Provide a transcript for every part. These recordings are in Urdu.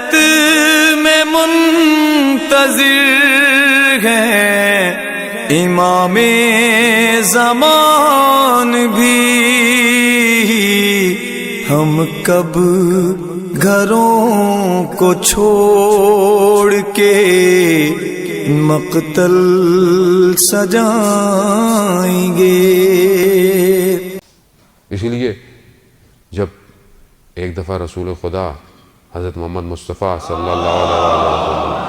رحمت میں منتظر ہیں امام زمان بھی، ہم کب گھروں کو چھوڑ کے مقتل سجائیں گے۔ اسی لیے جب ایک دفعہ رسول خدا حضرت محمد مصطفیٰ صلی اللہ علیہ وسلم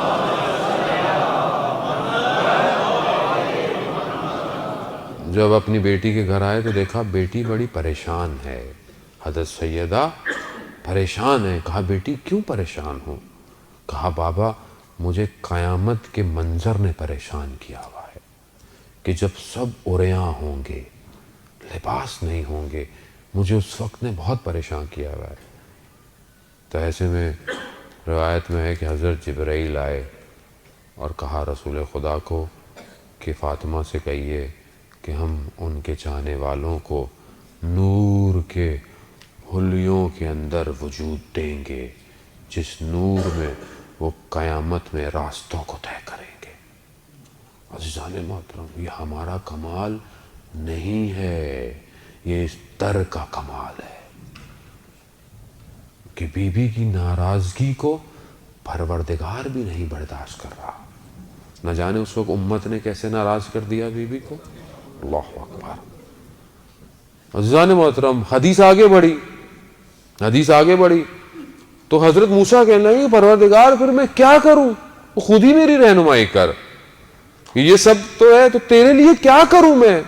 جب اپنی بیٹی کے گھر آئے تو دیکھا بیٹی بڑی پریشان ہے، حضرت سیدہ پریشان ہے۔ کہا بیٹی کیوں پریشان ہو؟ کہا بابا مجھے قیامت کے منظر نے پریشان کیا ہوا ہے کہ جب سب عریاں ہوں گے، لباس نہیں ہوں گے، مجھے اس وقت نے بہت پریشان کیا ہوا ہے۔ تو ایسے میں روایت میں ہے کہ حضرت جبرائیل آئے اور کہا رسول خدا کو کہ فاطمہ سے کہیے کہ ہم ان کے چاہنے والوں کو نور کے حلیوں کے اندر وجود دیں گے، جس نور میں وہ قیامت میں راستوں کو طے کریں گے۔ عزیزان محترم، یہ ہمارا کمال نہیں ہے، یہ اس در کا کمال ہے کہ بی بی کی ناراضگی کو پروردگار بھی نہیں برداشت کر رہا۔ نہ جانے اس وقت امت نے کیسے ناراض کر دیا بی بی کو۔ اللہ اکبر۔ عزیزان محترم، حدیث آگے بڑھی تو حضرت موسیٰ کہنے لگے پروردگار پھر میں کیا کروں؟ خود ہی میری رہنمائی کر، یہ سب تو ہے تو تیرے لیے کیا کروں میں؟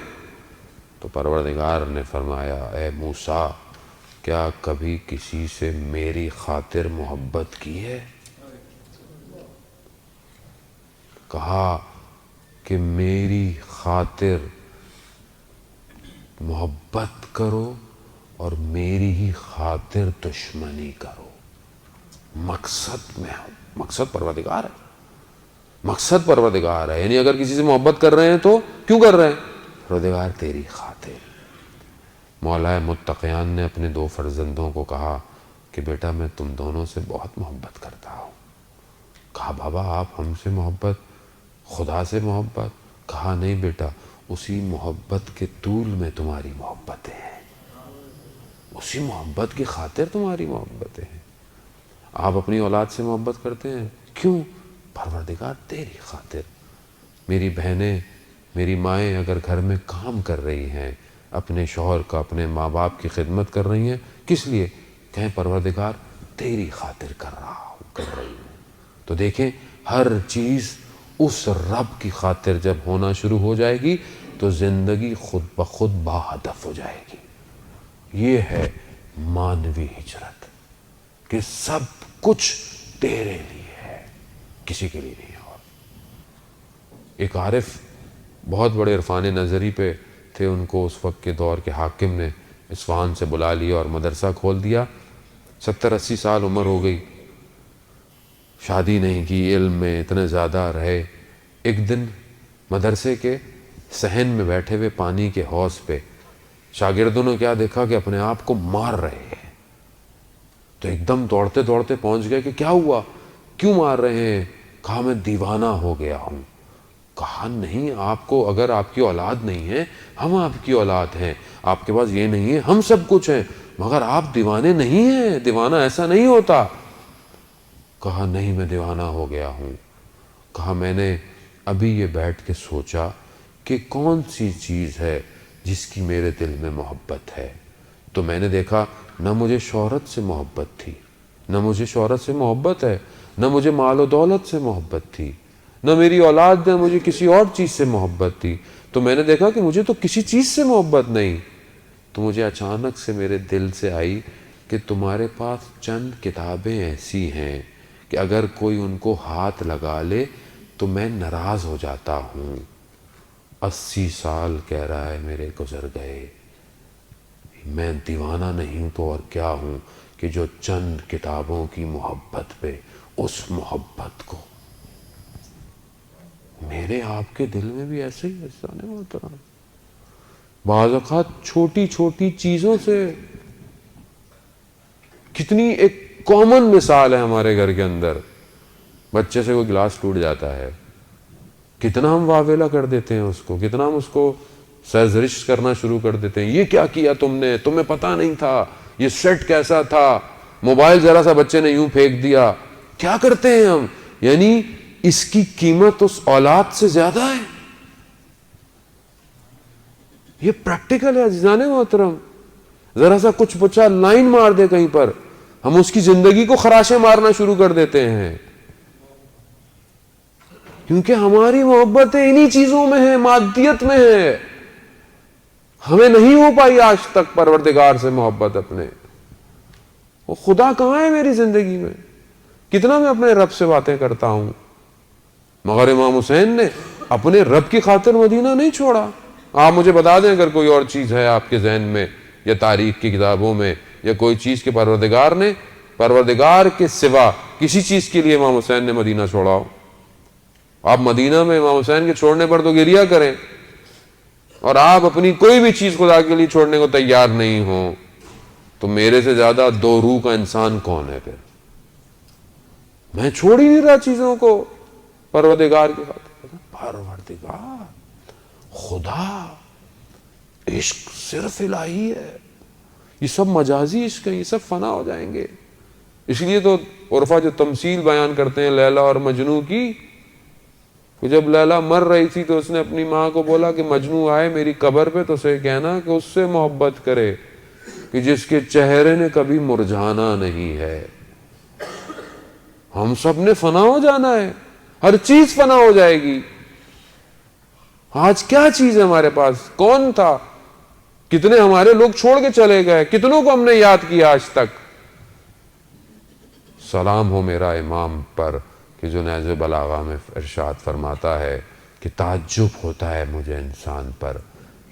تو پروردگار نے فرمایا اے موسیٰ کیا کبھی کسی سے میری خاطر محبت کی ہے؟ کہا کہ میری خاطر محبت کرو اور میری ہی خاطر دشمنی کرو۔ مقصد پروردگار ہے، یعنی اگر کسی سے محبت کر رہے ہیں تو کیوں کر رہے ہیں؟ پروردگار تیری خاطر۔ مولا متقیان نے اپنے 2 فرزندوں کو کہا کہ بیٹا میں تم دونوں سے بہت محبت کرتا ہوں۔ کہا بابا آپ ہم سے محبت، خدا سے محبت؟ کہا نہیں بیٹا، اسی محبت کے طول میں تمہاری محبتیں ہیں، اسی محبت کی خاطر تمہاری محبتیں ہیں۔ آپ اپنی اولاد سے محبت کرتے ہیں کیوں؟ پروردگار تیری خاطر۔ میری بہنیں، میری مائیں اگر گھر میں کام کر رہی ہیں، اپنے شوہر کا، اپنے ماں باپ کی خدمت کر رہی ہیں، کس لیے؟ کہیں پروردگار تیری خاطر کر رہی ہوں۔ تو دیکھیں ہر چیز اس رب کی خاطر جب ہونا شروع ہو جائے گی تو زندگی خود بخود باہدف ہو جائے گی۔ یہ ہے مانوی ہجرت کہ سب کچھ تیرے لیے ہے، کسی کے لیے نہیں۔ اور ایک عارف بہت بڑے عرفان نظری پہ تھے، ان کو اس وقت کے دور کے حاکم نے اصفہان سے بلا لیا اور مدرسہ کھول دیا۔ 70-80 سال عمر ہو گئی، شادی نہیں کی، علم میں اتنے زیادہ رہے۔ ایک دن مدرسے کے صحن میں بیٹھے ہوئے پانی کے حوض پہ شاگردوں نے کیا دیکھا کہ اپنے آپ کو مار رہے ہیں۔ تو ایک دم دوڑتے دوڑتے پہنچ گئے کہ کیا ہوا، کیوں مار رہے ہیں؟ کہا میں دیوانہ ہو گیا ہوں۔ کہا نہیں، آپ کو اگر آپ کی اولاد نہیں ہے، ہم آپ کی اولاد ہیں، آپ کے پاس یہ نہیں ہے، ہم سب کچھ ہیں، مگر آپ دیوانے نہیں ہیں، دیوانہ ایسا نہیں ہوتا۔ کہا نہیں میں دیوانہ ہو گیا ہوں۔ کہا میں نے ابھی یہ بیٹھ کے سوچا کہ کون سی چیز ہے جس کی میرے دل میں محبت ہے، تو میں نے دیکھا نہ مجھے شہرت سے محبت تھی، نہ مجھے شہرت سے محبت ہے، نہ مجھے مال و دولت سے محبت تھی، نہ میری اولاد نے مجھے کسی اور چیز سے محبت تھی۔ تو میں نے دیکھا کہ مجھے تو کسی چیز سے محبت نہیں۔ تو مجھے اچانک سے میرے دل سے آئی کہ تمہارے پاس چند کتابیں ایسی ہیں کہ اگر کوئی ان کو ہاتھ لگا لے تو میں ناراض ہو جاتا ہوں۔ 80 سال کہہ رہا ہے میرے گزر گئے، میں دیوانہ نہیں تو اور کیا ہوں کہ جو چند کتابوں کی محبت پہ اس محبت کو۔ میرے آپ کے دل میں بھی ایسے ہی عزیزان محترم، بعض اوقات چھوٹی چھوٹی چیزوں سے کتنی ایک کامن مثال ہے ہمارے گھر کے اندر. بچے سے کوئی گلاس ٹوٹ جاتا ہے, کتنا ہم واویلا کر دیتے ہیں اس کو, کتنا ہم اس کو سرزنش کرنا شروع کر دیتے ہیں. یہ کیا کیا تم نے, تمہیں پتا نہیں تھا, یہ سیٹ کیسا تھا, موبائل ذرا سا بچے نے یوں پھینک دیا. کیا کرتے ہیں ہم؟ یعنی اس کی قیمت اس اولاد سے زیادہ ہے. یہ پریکٹیکل ہے عزیزان محترم. ذرا سا کچھ بچہ لائن مار دے کہیں پر, ہم اس کی زندگی کو خراشیں مارنا شروع کر دیتے ہیں, کیونکہ ہماری محبت انہی چیزوں میں ہے, مادیت میں ہے. ہمیں نہیں ہو پائی آج تک پروردگار سے محبت اپنے. وہ خدا کہاں ہے میری زندگی میں؟ کتنا میں اپنے رب سے باتیں کرتا ہوں, مگر امام حسین نے اپنے رب کی خاطر مدینہ نہیں چھوڑا. آپ مجھے بتا دیں اگر کوئی اور چیز ہے آپ کے ذہن میں یا تاریخ کی کتابوں میں, یا کوئی چیز کے پروردگار کے سوا کسی چیز کے لیے امام حسین نے مدینہ چھوڑا ہو. آپ مدینہ میں امام حسین کے چھوڑنے پر تو گریہ کریں, اور آپ اپنی کوئی بھی چیز خدا کے لیے چھوڑنے کو تیار نہیں ہو, تو میرے سے زیادہ دو روح کا انسان کون ہے پھر؟ میں چھوڑ ہی نہیں رہا چیزوں کو پروردگار کی خاطر. پروردگار, خدا, عشق صرف الہی ہے. یہ سب مجازی عشق ہے, یہ سب فنا ہو جائیں گے. اس لیے تو عرفا جو تمثیل بیان کرتے ہیں لیلا اور مجنو کی, کہ جب لیلا مر رہی تھی تو اس نے اپنی ماں کو بولا کہ مجنو آئے میری قبر پہ تو اسے کہنا کہ اس سے محبت کرے کہ جس کے چہرے نے کبھی مرجھانا نہیں ہے. ہم سب نے فنا ہو جانا ہے, ہر چیز فنا ہو جائے گی. آج کیا چیز ہے ہمارے پاس؟ کون تھا؟ کتنے ہمارے لوگ چھوڑ کے چلے گئے, کتنوں کو ہم نے یاد کیا آج تک. سلام ہو میرا امام پر کہ جو نہج بلاغہ میں ارشاد فرماتا ہے کہ تعجب ہوتا ہے مجھے انسان پر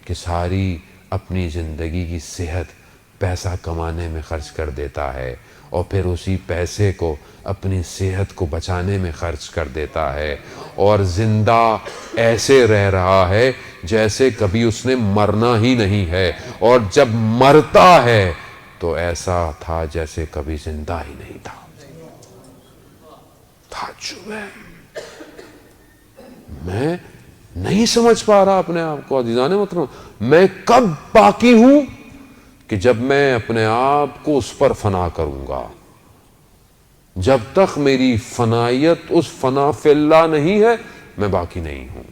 کہ ساری اپنی زندگی کی صحت پیسہ کمانے میں خرچ کر دیتا ہے, اور پھر اسی پیسے کو اپنی صحت کو بچانے میں خرچ کر دیتا ہے, اور زندہ ایسے رہ رہا ہے جیسے کبھی اس نے مرنا ہی نہیں ہے, اور جب مرتا ہے تو ایسا تھا جیسے کبھی زندہ ہی نہیں تھا. تعجب ہے. میں نہیں سمجھ پا رہا اپنے آپ کو عزیزان محترم, میں کب باقی ہوں کہ جب میں اپنے آپ کو اس پر فنا کروں گا. جب تک میری فنائیت اس فنا فی اللہ نہیں ہے میں باقی نہیں ہوں.